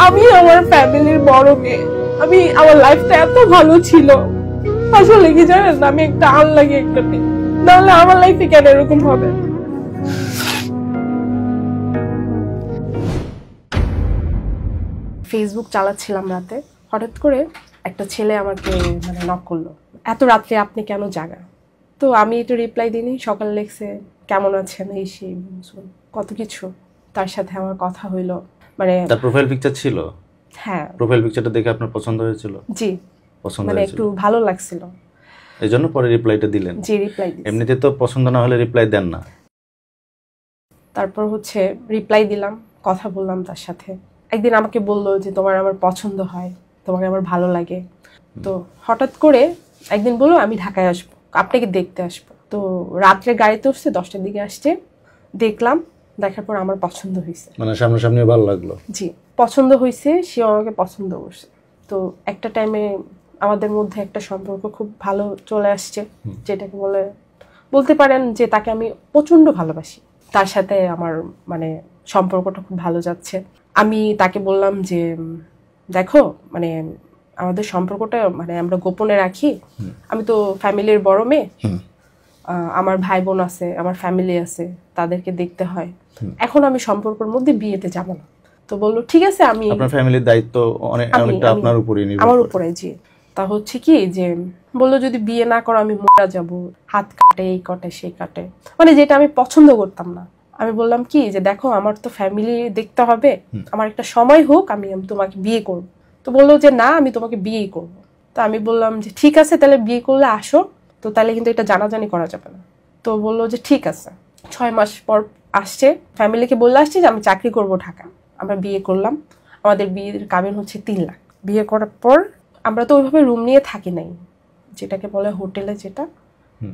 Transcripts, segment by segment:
আমি আমার ফ্যামিলির বড় মেয়ে, আমি আমার লাইফটা এত ভালো ছিল। আসলে কি জানেন, আমি একটা আনলাকি একটা মেয়ে, নাহলে আমার লাইফে কেন এরকম হবে? ফেসবুক চালাচ্ছিলাম রাতে, হঠাৎ করে একটা ছেলে আমাকে নক করলো, এত রাত্রে আপনি কেন জাগা? তো আমি একটু রিপ্লাই দিইনি। সকালে লিখছে কেমন আছেন, এই সেই কত কিছু। তার সাথে আমার কথা হইলো, তার প্রোফাইল পিকচার ছিল। হ্যাঁ, প্রোফাইল পিকচারটা দেখে আপনার পছন্দ হয়েছিল? জি, পছন্দ হয়েছিল, একটু ভালো লাগছিল, এজন্য পরে রিপ্লাইটা দিলেন। জি, রিপ্লাই দিছি। এমনিতে তো পছন্দ না হলে রিপ্লাই দেন না। তারপর রিপ্লাই দিলাম, কথা বললাম তার সাথে। একদিন আমাকে বললো যে তোমার আমার পছন্দ হয়, তোমাকে আমার ভালো লাগে। তো হঠাৎ করে একদিন বললো আমি ঢাকায় আসবো, আপনাকে দেখতে আসবো। তো রাত্রে গাড়িতে উঠছে, 10টার দিকে আসছে, দেখলাম, দেখার পর আমার পছন্দ হয়েছে। সামনাসামনি ভালো লাগলো? জি, পছন্দ হয়েছে, সেও আমাকে পছন্দ করছে। তো একটা টাইমে আমাদের মধ্যে একটা সম্পর্ক খুব ভালো চলে আসছে, যেটাকে বলতে পারেন যে তাকে আমি প্রচন্ড ভালোবাসি। তার সাথে আমার সম্পর্কটা খুব ভালো যাচ্ছে। আমি তাকে বললাম যে দেখো, আমাদের সম্পর্কটা আমরা গোপনে রাখি। আমি তো ফ্যামিলির বড় মেয়ে, আমার ভাই বোন আছে, আমার ফ্যামিলি আছে, তাদেরকে দেখতে হয়। এখন আমি সম্পর্কের মধ্যে বিয়েতে যাব না। তো বললো ঠিক আছে, আমি আপনার ফ্যামিলির দায়িত্ব অনেকটা আপনার উপরেই নির্ভর করে। আমার উপরে, জি। তা কি যে বললো যদি বিয়ে না করো আমি মরে যাব, হাত কাটে, এই কাটে সেই কাটে, যেটা আমি পছন্দ করতাম না। আমি বললাম কি যে দেখো, আমার তো ফ্যামিলি দেখতে হবে, আমার একটা সময় হোক, আমি তোমাকে বিয়ে করব। তো বললো যে না, আমি তোমাকে বিয়েই করব। তো আমি বললাম যে ঠিক আছে, তাহলে বিয়ে করলে আসো, তো তাহলে কিন্তু এটা জানাজানি করা যাবে না। তো বললো যে ঠিক আছে। 6 মাস পর আসছে, ফ্যামিলিকে বলে আসছে যে আমি চাকরি করব ঢাকা। আমরা বিয়ে করলাম, আমাদের বিয়ের কাবিন হচ্ছে 3 লাখ। বিয়ে করার পর আমরা তো ওইভাবে রুম নিয়ে থাকি নাই, যেটাকে বলে হোটেলে, যেটা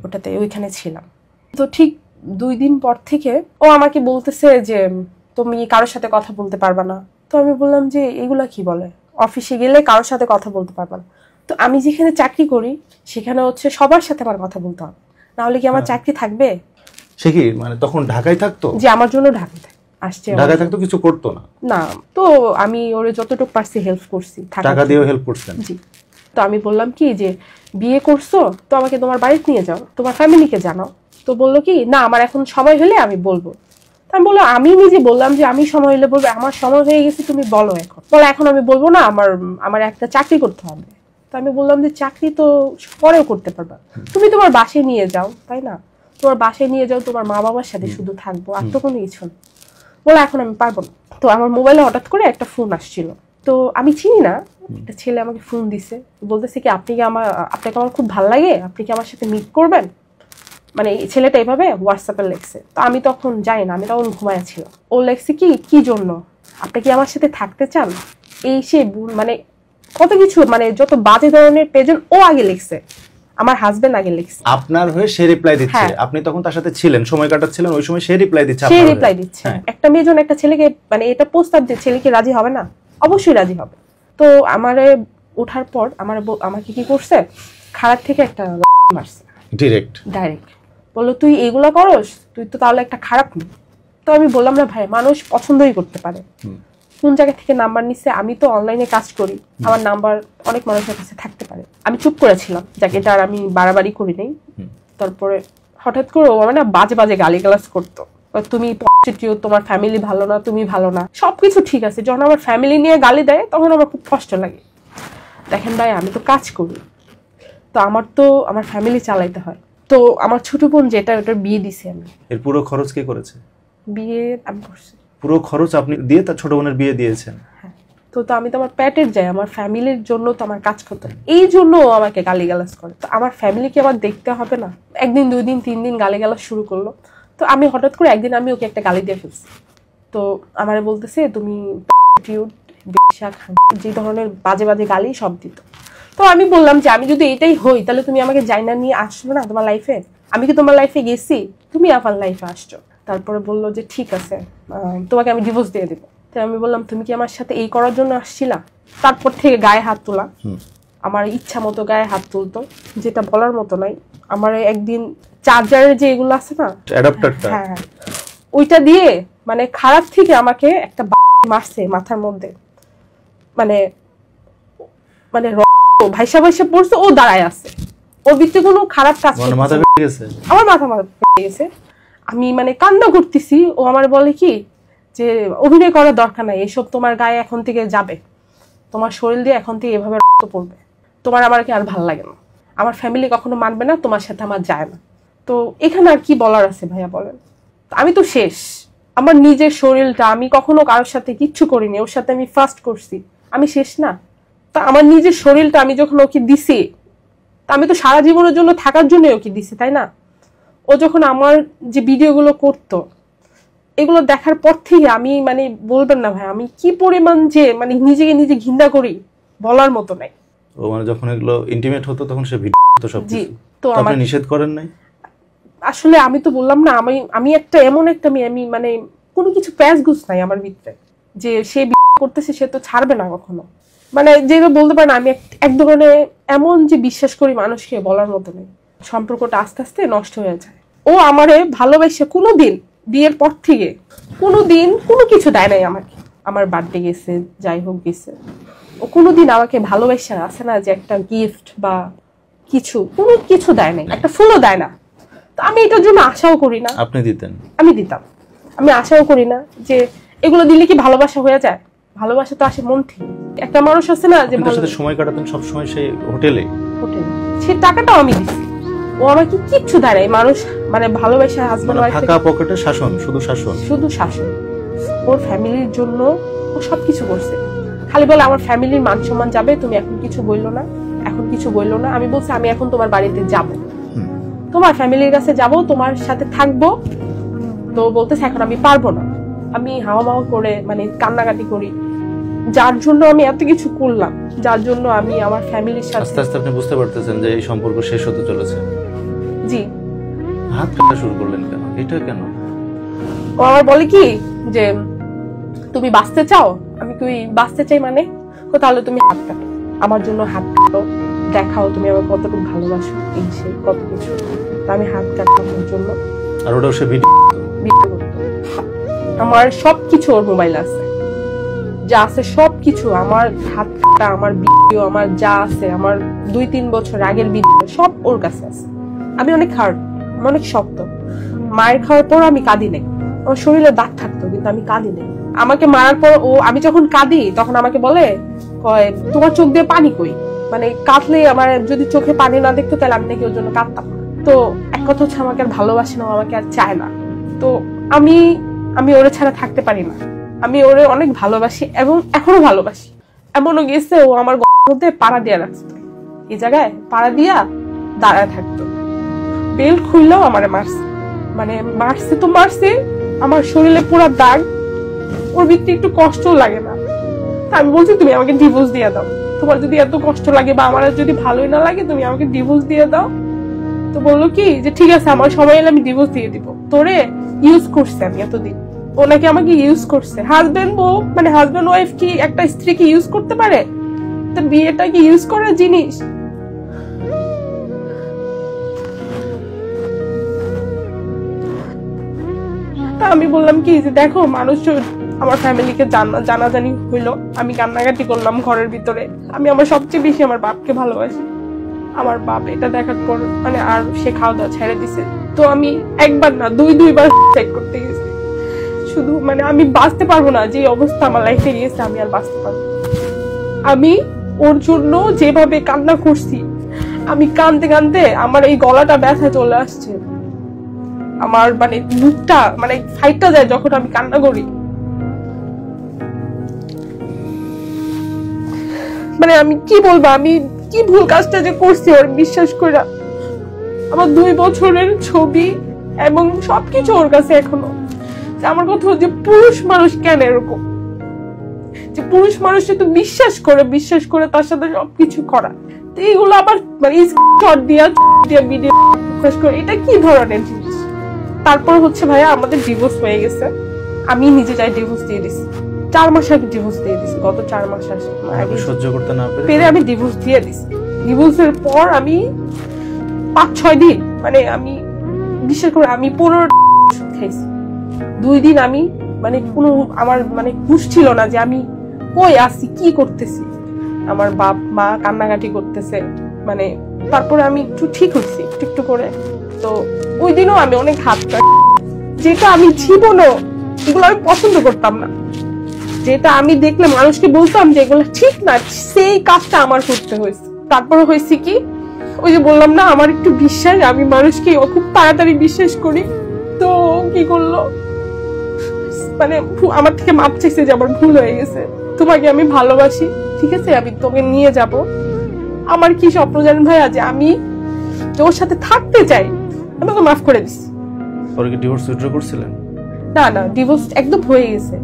ওটাতে ওইখানে ছিলাম। তো ঠিক 2 দিন পর থেকে ও আমাকে বলতেছে যে তুমি কারোর সাথে কথা বলতে পারবা না। তো আমি বললাম যে এগুলা কি বলে, অফিসে গেলে কারোর সাথে কথা বলতে পারবা না? তো আমি যেখানে চাকরি করি সেখানে সবার সাথে আমার কথা বলতে হবে, নাহলে কি আমার চাকরি থাকবে? সে কি তখন ঢাকায় থাকতো? যে আমার জন্য ঢাকায় আসছে। ঢাকায় থাকতো, কিছু করতো না? না। তো আমি ওরে যতটুকু পারছি হেল্প করছি, টাকা দিয়েও হেল্প করছেন? জি। তো আমি বললাম কি যে বিয়ে করছো তো আমাকে তোমার বাড়িতে নিয়ে যাও, তোমার ফ্যামিলিকে জানাও। তো বললো কি না, আমার এখন সময় হলে আমি বলবো। আমি বললাম, আমি নিজে বললাম যে আমি সময় হলে বলবো, আমার সময় হয়ে গেছে, তুমি বলো। এখন আমি বলবো না, আমার একটা চাকরি করতে হবে। তো আমি বললাম যে চাকরি তো পরেও করতে পারবা, তুমি তোমার বাসায় নিয়ে যাও, তাই না? তোমার বাসায় নিয়ে যাও, তোমার মা বাবার সাথে শুধু থাকবো, আর তো কোনো কিছু না। বলে এখন আমি পারবো না। তো আমার মোবাইলে হঠাৎ করে একটা ফোন আসছিল, তো আমি চিনি না, একটা ছেলে আমাকে ফোন দিছে, বলতেছে কি আপনাকে আমার খুব ভালো লাগে, আপনি কি আমার সাথে মিট করবেন? এই ছেলেটা এইভাবে হোয়াটসঅ্যাপে লেখছে। তো আমি তখন যাই না, আমি তখন ঘুমায় ছিলাম। ও লেখছে কি জন্য, আপনি কি আমার সাথে থাকতে চান, এই সে কত কিছু, যত বাজে ধরনের পেজেন ও আগে লিখছে, আমার হাজবেন্ড আগে লিখছে। আপনার হয়ে সে রিপ্লাই দিচ্ছে, আপনি তখন তার সাথে ছিলেন, সময় কাটাচ্ছিলেন, ওই সময় সে রিপ্লাই দিচ্ছে। একটা মেয়ে যখন একটা ছেলেকে এটা প্রস্তাব দিয়ে, ছেলে কি রাজি হবে না? অবশ্যই রাজি হবে। তো আমারে ওঠার পর আমাকে কি করছে, খারাপ থেকে একটা মারছে, ডাইরেক্ট বললো তুই এইগুলা করস, তুই তো তাহলে একটা খারাপ মেয়ে। তো আমি বললাম না ভাই, মানুষ পছন্দই করতে পারে, কোন জায়গা থেকে নাম্বার নিচ্ছে, আমি তো অনলাইনে কাজ করি, আমার নাম্বার অনেক মানুষের কাছে থাকতে পারে। আমি চুপ করেছিলাম, যাকে এটা আর আমি বাড়াবাড়ি করি নাই। তারপরে হঠাৎ করে ও বাজে বাজে গালিগালাজ করতো, তুমি পজিটিভ, তোমার ফ্যামিলি ভালো না, তুমি ভালো না, সবকিছু ঠিক আছে। যখন আমার ফ্যামিলি নিয়ে গালি দেয় তখন আমার খুব কষ্ট লাগে। দেখেন ভাই, আমি তো কাজ করি, তো আমার ফ্যামিলি চালাইতে হয়। তো আমার ছোট বোন যেটা, ওটার বিয়ে দিছি আমি। এর পুরো খরচ কে করেছে? বিয়ে আমি করছি। পুরো খরচ আপনি দিয়ে তার ছোট বোনের বিয়ে দিয়েছেন? হ্যাঁ। তো আমি তো আমার পেটের যাই, আমার ফ্যামিলির জন্য তো আমার কাজ করতে হয়, এই জন্য আমাকে গালিগালাজ করে। তো আমার ফ্যামিলিকে আবার দেখতে হবে না? একদিন 2 দিন 3 দিন গালিগালাজ শুরু করলো। তো আমি হঠাৎ করে একদিন আমি ওকে একটা গালি দিয়ে ফেলছি। তো আমারে বলতেছে তুমি যে ধরনের বাজে বাজে গালি সব দিত। তো আমি বললাম যে আমি যদি এটাই হই, তাহলে তুমি আমাকে জাইনা নিয়ে আসবে না তোমার লাইফে? আমি কি তোমার লাইফে গেছি? তুমি আমার লাইফে আসছো। তারপরে বললো যে ঠিক আছে, তোমাকে আমি ডিভোর্স দিয়ে দেবো। তো আমি বললাম তুমি কি আমার সাথে এই করার জন্য আসছিলা? তারপর থেকে গায়ে হাত তোলা, আমার ইচ্ছা মতো গায়ে হাত তুলতো, যেটা বলার মতো নাই। আমার একদিন চার্জারের যে এগুলো আছে না, অ্যাডাপ্টারটা, হ্যাঁ, ওইটা দিয়ে খারাপ থেকে আমাকে একটা মারছে মাথার মধ্যে। মানে মানে ভাইসা ভাইসা পড়ছে, ও দাঁড়ায় আছে, ওর ভিতরে কোনো খারাপ কাজ মানে মাথা গেছে, আমার মাথা গেছে। আমি মানে কান্না করতেছি, ও আমার বলে কি যে অভিনয় করার দরকার নাই, এসব তোমার গায়ে এখন থেকে যাবে, তোমার শরীর দিয়ে এখন থেকে এভাবে রক্ত পড়বে, তোমার আমার কি আর ভাল লাগে না, আমার ফ্যামিলি কখনো মানবে না, তোমার সাথে আমার যায় না। তো এখানে আর কি বলার আছে ভাইয়া বলেন? আমি তো শেষ, আমার নিজের শরীরটা আমি কখনো কারোর সাথে কিচ্ছু করিনি, ওর সাথে আমি ফার্স্ট করছি, আমি শেষ না? তা আমার নিজের শরীরটা আমি যখন ওকে দিছি, তা আমি তো সারা জীবনের জন্য থাকার জন্য ওকে দিছি, তাই না? ও যখন আমার যে ভিডিওগুলো করতো, এগুলো দেখার পর থেকে আমি মানে বলবেন না ভাই আমি কি পরিমাণ যে মানে নিজেকে নিজে ঘৃণা করি বলার মতো নাই। ও মানে যখন এগুলো ইন্টিমেট হতো তখন সে ভিডিও করতো সবকিছু, তো আপনি নিষেধ করেন নাই? আসলে আমি তো বললাম না, আমি একটা এমন একটা মেয়ে, আমি মানে কোনো কিছু প্যাচ গুছ নাই আমার ভিতরে, যে সে করতেছে সে তো ছাড়বে না কখনো, মানে যেভাবে বলতে পারে না, আমি এক ধরনের এমন যে বিশ্বাস করি মানুষকে বলার মতো নেই। সম্পর্কটা আস্তে আস্তে নষ্ট হয়ে যায়। ও আমারে ভালোবাসে কোনোদিন, বিয়ের পর থেকে কোনোদিন কোনো কিছু দেয় নাই আমাকে, আমার বার্থডে গেছে যাই হোক গেছে, ও কোনোদিন আমাকে ভালোবাসা আছে না যে একটা গিফট বা কিছু, কোনো কিছু দেয় নাই, একটা ফুলও দেয় না। তো আমি এটার জন্য আশাও করি না। আপনি দিতেন? আমি দিতাম। আমি আশাও করি না যে এগুলো দিলে কি ভালোবাসা হয়ে যায়, ভালোবাসা তো আসে মন থেকে। একটা মানুষ আছে না যে ভালোর সাথে সময় কাটাতেন সব সময় সেই হোটেলে, সে টাকাটাও আমি দিছি, ও আমাকে কিচ্ছু দেয় নাই। মানুষ মানে ভালোবাসা হাজবেন্ড ওয়াইফ ফাঁকা পকেটে শাসন, শুধু শাসন, শুধু শাসন। ওর ফ্যামিলির জন্য ও সবকিছু করছে, খালি বলে আমার ফ্যামিলির মান সম্মান যাবে, তুমি এখন কিছু বললো না, এখন কিছু বললো না। আমি বলছি আমি এখন তোমার বাড়িতে যাব, তোমার ফ্যামিলির কাছে যাব, তোমার সাথে থাকবো। তো বলতেছে এখন আমি পারবো না। আমি হাওয়া মাওয়া করে মানে কান্নাকাটি করি, যার জন্য আমি এত কিছু করলাম, যার জন্য আমি আমার ফ্যামিলির সাথে। আস্তে আস্তে আপনি বুঝতে পারতেছেন যে এই সম্পর্ক শেষ হতে চলেছে। জি। হাত কাটা শুরু করলেন কেন? এটা কেন? ও আমার বলে কি যে তুমি বাঁচতে চাও? আমি কই বাঁচতে চাই মানে? তাহলে তুমি হাত কাটো, আমার জন্য হাত কাটো, দেখাও তুমি আমার কতটুকু ভালোবাসো, এই সে কত কিছু। আমি হাত কাটতাম ওর জন্য। আর ওটাও সে ভিডিও করতো। আমার সবকিছু ওর মোবাইল আছে, যা আছে সবকিছু, আমার হাত কাটা, আমার ভিডিও, আমার যা আছে, আমার 2-3 বছর আগের ভিডিও সব ওর কাছে আছে। আমি অনেক হার্ড, আমি অনেক শক্ত। মায়ের খাওয়ার পর আমি কাঁদি নাই, আমার শরীরে দাগ থাকতো কিন্তু আমি কাঁদি নাই। আমাকে মারার পর ও, আমি যখন কাঁদি তখন আমাকে বলে কয় তোমার চোখ দিয়ে পানি কই, মানে কাঁদলে আমার যদি চোখে পানি না দেখতো তাহলে আমি নাকি ওর জন্য কাঁদতাম। তো এক কথা হচ্ছে আমাকে আর ভালোবাসে না, আমাকে আর চায় না। তো আমি ওরে ছাড়া থাকতে পারি না। আমি ওরে অনেক ভালোবাসি এবং এখনো ভালোবাসি। এমনও গেছে ও আমার মধ্যে পাড়া দিয়া রাখতো, এই জায়গায় পাড়া দিয়া দাঁড়ায় থাকতো, বেল্ট খুললেও আমারে মারছে, মানে মারছে তো মারছে, আমার শরীরে পুরো দাগ, ওর ভিতরে একটু কষ্ট লাগে না। আমি বলছি তুমি আমাকে ডিভোর্স দিয়ে দাও, তোমার যদি এত কষ্ট লাগে বা আমার যদি ভালোই না লাগে তুমি আমাকে ডিভোর্স দিয়ে দাও। তো বললো কি যে ঠিক আছে আমার সময় এলে আমি ডিভোর্স দিয়ে দিব, তোরে ইউজ করছে আমি এতদিন, ও নাকি আমাকে ইউজ করছে। হাজবেন্ড বউ মানে হাজবেন্ড ওয়াইফ কি একটা স্ত্রীকে ইউজ করতে পারে? তো বিয়েটা কি ইউজ করার জিনিস? তা আমি বললাম কি যে দেখো মানুষ, আমার ফ্যামিলিকে জানাজানি হইলো, আমি কান্নাকাটি করলাম ঘরের ভিতরে। আমি আমার সবচেয়ে বেশি আমার বাপকে ভালোবাসি। আমার বাপ এটা দেখার পর মানে আর সে খাওয়া দাওয়া ছেড়ে দিছে। তো আমি একবার না 2-2বার চেক করতে গেছি, শুধু মানে আমি বাঁচতে পারবো না, যে অবস্থা আমার লাইফে গিয়েছে আমি আর বাঁচতে পারবো। আমি ওর জন্য যেভাবে কান্না করছি, আমি কানতে কানতে আমার এই গলাটা ব্যথা চলে আসছে, আমার মানে মুখটা মানে ফাইটটা যায় যখন আমি কান্না করি। মানে আমি কি বলবো, আমি কি ভুল কাজটা যে করছি ওর বিশ্বাস করে। আমার 2 বছরের ছবি এবং সবকিছু ওর কাছে এখনো। আমার কথা হচ্ছে পুরুষ মানুষ কেন এরকম, যে পুরুষ মানুষটা তো বিশ্বাস করে তার সাথে সবকিছু করা, তো এইগুলো আবার মানে স্ক্রিনশট দিয়া ভিডিও করে, এটা কি ধরনের জিনিস? তারপর হচ্ছে ভাইয়া আমাদের ডিভোর্স হয়ে গেছে, আমি নিজে যাই ডিভোর্স দিয়ে দিছি। 4 মাস আগে ডিভোর্স দিয়ে দিছি, গত 4 মাস আগে সহ্য করতে না পেরে আমি ডিভোর্স দিয়ে দিছি। ডিভোর্সের পর আমি 5-6 দিন মানে আমি বিশ্বাস করে আমি 15 খাইছি। 2 দিন আমি মানে কোনো আমার মানে হুঁশ ছিল না যে আমি কই আসি, কি করতেছি, আমার বাপ মা কান্নাকাটি করতেছে, মানে তারপরে আমি একটু ঠিক হচ্ছি একটু একটু করে। তো ওই দিনও আমি অনেক হাত কাটি, যেটা আমি জীবনও এগুলো আমি পছন্দ করতাম না, যেটা আমি দেখলে মানুষকে বলতাম যে এগুলো ঠিক না, সেই কাজটা আমার করতে হয়েছে। তারপরে হয়েছে কি, ওই যে বললাম না আমার একটু বিশ্বাস, আমি মানুষকে খুব তাড়াতাড়ি বিশ্বাস করি। তো কি করলো, মানে আমার থেকে মাপ চাইছে যে আমার ভুল হয়ে গেছে, তোমাকে আমি ভালোবাসি, ঠিক আছে আমি তোকে নিয়ে যাব। আমার কি স্বপ্ন জানেন ভাইয়া, যে আমি ওর সাথে থাকতে চাই, আমি ওকে মাফ করে দিছি। পরে কি ডিভোর্স উইথড্র করছিলেন? না না, ডিভোর্স একদম হয়ে গেছে।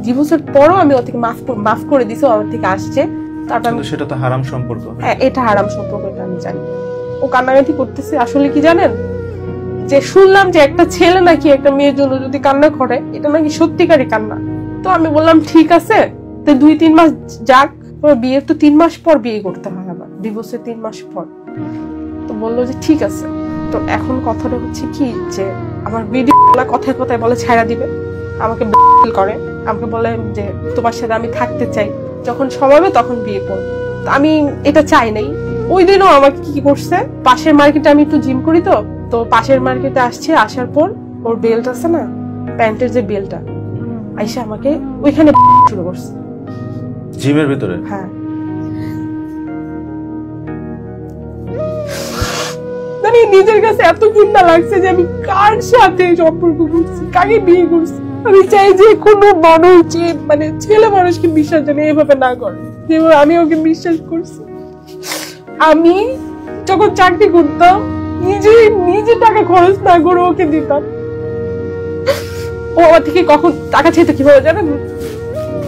ডিভোর্সের পরও আমি ওর থেকে মাফ করে দিছি, আমার থেকে আসছে। তারপর সেটা তো হারাম সম্পর্ক। হ্যাঁ, এটা হারাম সম্পর্ক, এটা আমি জানি। ও কান্নাকাটি করতেছে, আসলে কি জানেন, যে শুনলাম যে একটা ছেলে নাকি একটা মেয়ের জন্য যদি কান্না করে, এটা নাকি সত্যিকারই কান্না। তো আমি বললাম ঠিক আছে, তো 2-3 মাস যাক, বিয়ের তো 3 মাস পর বিয়ে করতে হয়, আমার ডিভোর্সের 3 মাস পর। তো বললো যে ঠিক আছে। তো এখন কথাটা হচ্ছে কি, যে আমার ভিডিও কথায় কথায় বলে ছাড়া দিবে, আমাকে করে, আমাকে বলে যে তোমার সাথে আমি থাকতে চাই, যখন সময় হবে তখন বিয়ে করবো। আমি এটা চাই নাই। ওই দিনও আমাকে কি করছে, পাশের মার্কেটে আমি একটু জিম করি, তো পাশের মার্কেটে আসছে, আসার পর ওর বেল্ট আছে না, প্যান্টের যে বেল্টটা, আইসা আমাকে ওইখানে শুরু করছে জিমের ভিতরে। হ্যাঁ, মানে নিজের কাছে এত ঘৃণা লাগছে যে আমি কার সাথে সম্পর্ক করছি, কাকে বিয়ে করছি। আমি চাই যে কোনো মানুষ, যে মানে ছেলে মানুষকে বিশ্বাস জানে এভাবে না করে যেভাবে আমি ওকে বিশ্বাস করছি। আমি যখন চাকরি করতাম, নিজে টাকা খরচ না করে ওকে দিতাম। ও আমার থেকে কখন টাকা চাইতো কিভাবে জানেন,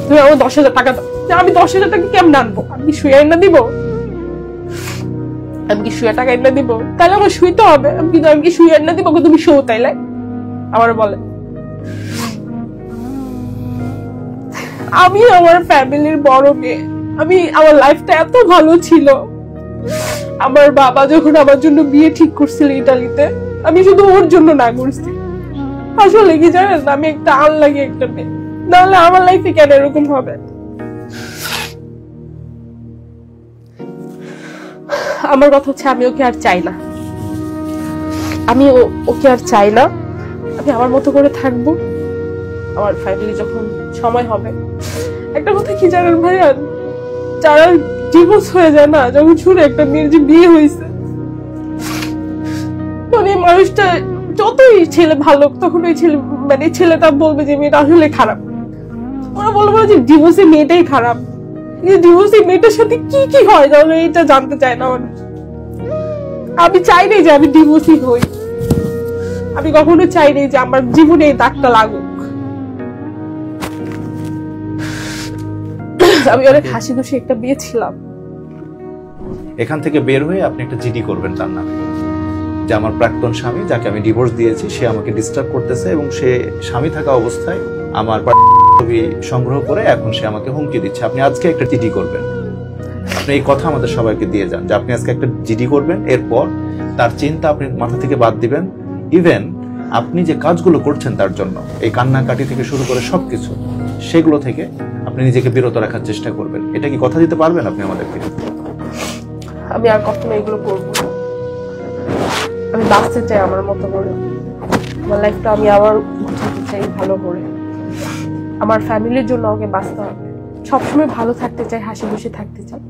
তুমি আমার 10,000 টাকা দাও, আমি 10,000 টাকা কেমন আনবো, আমি কি শুয়ে এনে দিব, আমি কি শুয়ে টাকা এনে দিব, তাহলে আমার শুইতে হবে, আমি কি শুয়ে এনে দিব, তুমি শো, তাইলে আমার বলে। আমি আমার ফ্যামিলির বড় মেয়ে, আমার লাইফটা এত ভালো ছিল। আমার বাবা যখন আমার জন্য বিয়ে ঠিক করছিল ইটালিতে, আমি শুধু ওর জন্য না করছি। আসলে কি জানেন, আমি একটা আনলাকি একটা মেয়ে, নাহলে আমার লাইফে কেন এরকম হবে। আমার কথা হচ্ছে, আমি ওকে আর চাই না, আমি ওকে আর চাই না, আমি আমার মতো করে থাকবো। আমার ফ্যামিলি যখন সময় হবে, একটা কথা কি জানেন ভাইয়া, যারা ডিভোর্স হয়ে যায় না, যখন শুনে একটা মেয়ের যে বিয়ে হয়েছে, মানে মানুষটা যতই ছেলে ভালো, তখন ওই ছেলে মানে ছেলেটা বলবে যে মেয়েটা আসলে খারাপ। ওরা বলবো যে ডিভোর্সে মেয়েটাই খারাপ, ডিভোর্সে মেয়েটার সাথে কি কি হয় তাহলে এটা জানতে চায় না মানুষ। আমি চাই নাই যে আমি ডিভোর্সই হই, আমি কখনো চাই নাই যে আমার জীবনে এই দাগটা লাগুক। আমি অনেক হাসি খুশি একটা বিয়ে ছিলাম। এখান থেকে বের হয়ে আপনি একটা জিডি করবেন তার নামে, যে আমার প্রাক্তন স্বামী যাকে আমি ডিভোর্স দিয়েছি, সে আমাকে ডিস্টার্ব করতেছে এবং সে স্বামী থাকা অবস্থায় আমার ছবি সংগ্রহ করে এখন সে আমাকে হুমকি দিচ্ছে। আপনি আজকে একটা জিডি করবেন, আপনি এই কথা আমাদের সবাইকে দিয়ে যান যে আপনি আজকে একটা জিডি করবেন। এরপর তার চিন্তা আপনি মাথা থেকে বাদ দিবেন। ইভেন আপনি যে কাজগুলো করছেন তার জন্য, এই কান্নাকাটি থেকে শুরু করে সবকিছু, সেগুলো থেকে আপনি নিজেকে বিরত রাখার চেষ্টা করবেন। এটা কি কথা দিতে পারবেন আপনি আমাদেরকে? আমি আর কখনো এগুলো করবো না। আমি বাঁচতে চাই আমার মতো করে, আমার লাইফটা আমি আবার গুছাতে চাই ভালো করে। আমার ফ্যামিলির জন্য আমাকে বাঁচতে হবে, সবসময় ভালো থাকতে চাই, হাসি খুশি থাকতে চাই।